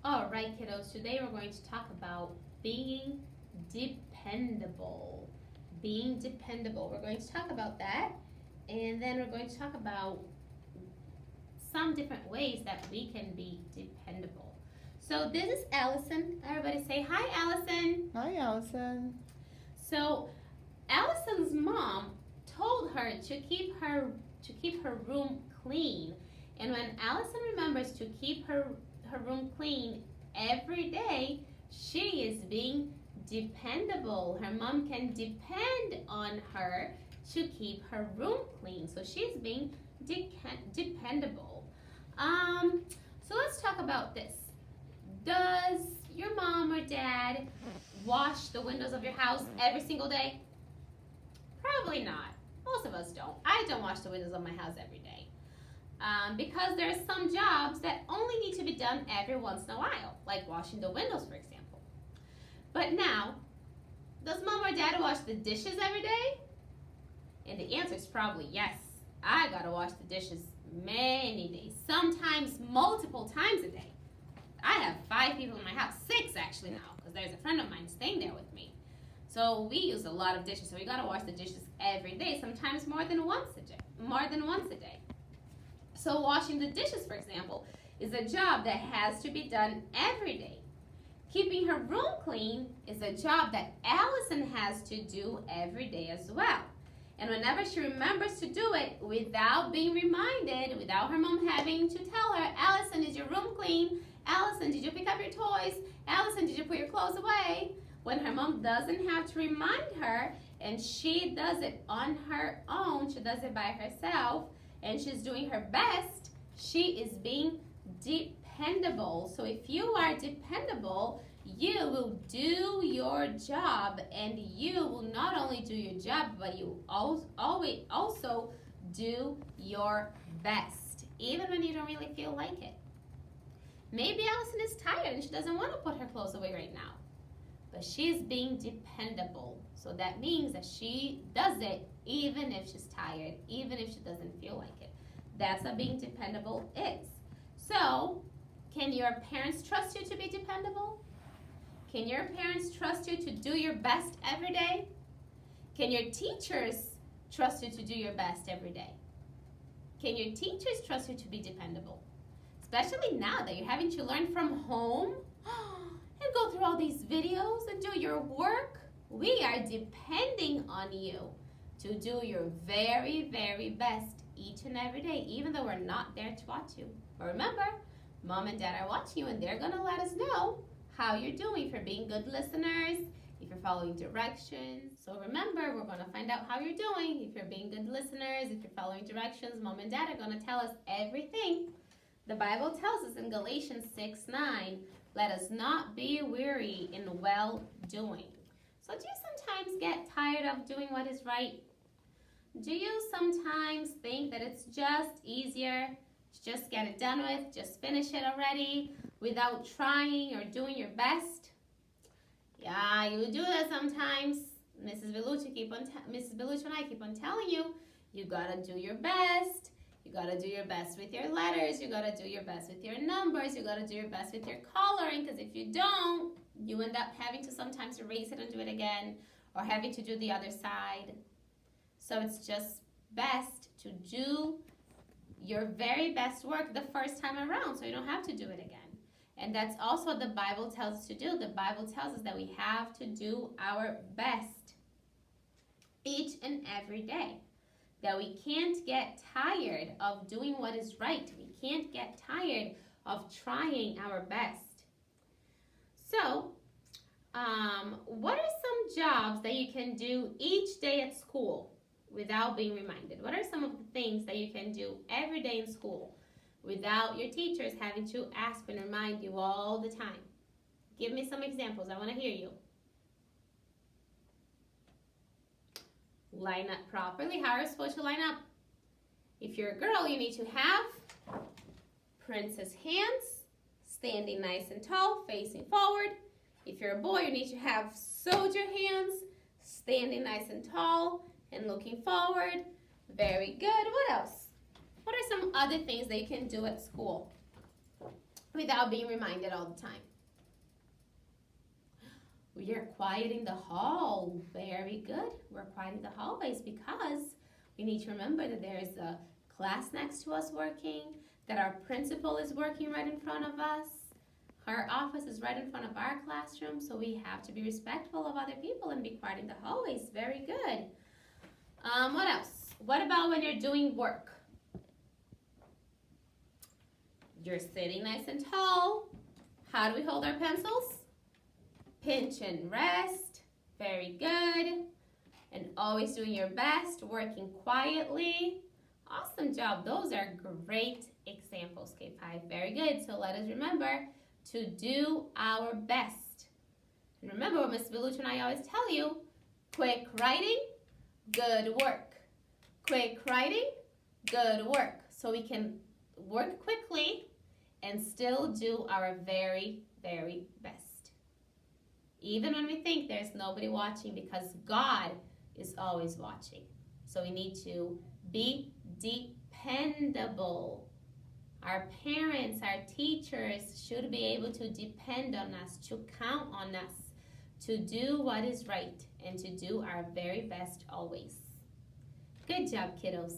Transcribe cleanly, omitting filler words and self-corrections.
All right, kiddos, today we're going to talk about being dependable. Being dependable. We're going to talk about that, and then we're going to talk about some different ways that we can be dependable. So this is Allison. Everybody say hi, Allison. Hi, Allison. So Allison's mom told her to keep her room clean. And when Allison remembers to keep her room clean every day, she is being dependable. Her mom can depend on her to keep her room clean. So she's being dependable. So let's talk about this. Does your mom or dad wash the windows of your house every single day? Probably not. Most of us don't. I don't wash the windows of my house every day. Because there are some jobs that only need to be done every once in a while, like washing the windows, for example. But now, does mom or dad wash the dishes every day? And the answer is probably yes. I gotta wash the dishes many days, sometimes multiple times a day. I have 5 people in my house, 6 actually now, because there's a friend of mine staying there with me. So we use a lot of dishes, so we gotta wash the dishes every day, sometimes more than once a day. So washing the dishes, for example, is a job that has to be done every day. Keeping her room clean is a job that Allison has to do every day as well. And whenever she remembers to do it without being reminded, without her mom having to tell her, Allison, is your room clean? Allison, did you pick up your toys? Allison, did you put your clothes away? When her mom doesn't have to remind her and she does it on her own, she does it by herself, and she's doing her best, she is being dependable. So if you are dependable, you will do your job, and you will not only do your job, but you always also do your best, even when you don't really feel like it. Maybe Allison is tired and she doesn't want to put her clothes away right now, but she's being dependable. So that means that she does it even if she's tired, even if she doesn't feel like it. That's what being dependable is. So, can your parents trust you to be dependable? Can your parents trust you to do your best every day? Can your teachers trust you to do your best every day? Can your teachers trust you to be dependable? Especially now that you're having to learn from home and go through all these videos and do your work. We are depending on you to do your very, very best each and every day, even though we're not there to watch you. But remember, mom and dad are watching you, and they're going to let us know how you're doing, if you're being good listeners, if you're following directions. So remember, we're going to find out how you're doing. If you're being good listeners, if you're following directions, mom and dad are going to tell us everything. The Bible tells us in Galatians 6:9, let us not be weary in well-doing. So do you sometimes get tired of doing what is right? Do you sometimes think that it's just easier to just get it done with, just finish it already without trying or doing your best? Yeah, you do that sometimes. Mrs. Bellucci and I keep on telling you, you gotta do your best. You gotta do your best with your letters. You gotta do your best with your numbers. You gotta do your best with your coloring, because if you don't, you end up having to sometimes erase it and do it again, or having to do the other side. So it's just best to do your very best work the first time around, so you don't have to do it again. And that's also what the Bible tells us to do. The Bible tells us that we have to do our best each and every day. That we can't get tired of doing what is right. We can't get tired of trying our best. So, what are some jobs that you can do each day at school without being reminded? What are some of the things that you can do every day in school without your teachers having to ask and remind you all the time? Give me some examples. I want to hear you. Line up properly. How are you supposed to line up? If you're a girl, you need to have princess hands, standing nice and tall, facing forward. If you're a boy, you need to have soldier hands, standing nice and tall and looking forward. Very good. What else? What are some other things that you can do at school without being reminded all the time. We are quieting the hall. Very good. We're quieting the hallways because we need to remember that there is a class next to us working, that our principal is working right in front of us. Her office is right in front of our classroom, so we have to be respectful of other people and be quieting the hallways. Very good. What else? What about when you're doing work? You're sitting nice and tall. How do we hold our pencils? Pinch and rest. Very good. And always doing your best, working quietly. Awesome job. Those are great examples, K5. Very good. So let us remember to do our best. And remember what Miss Velucci and I always tell you, quick writing, good work. Quick writing, good work. So we can work quickly and still do our very, very best. Even when we think there's nobody watching, because God is always watching. So we need to be dependable. Our parents, our teachers should be able to depend on us, to count on us, to do what is right, and to do our very best always. Good job, kiddos.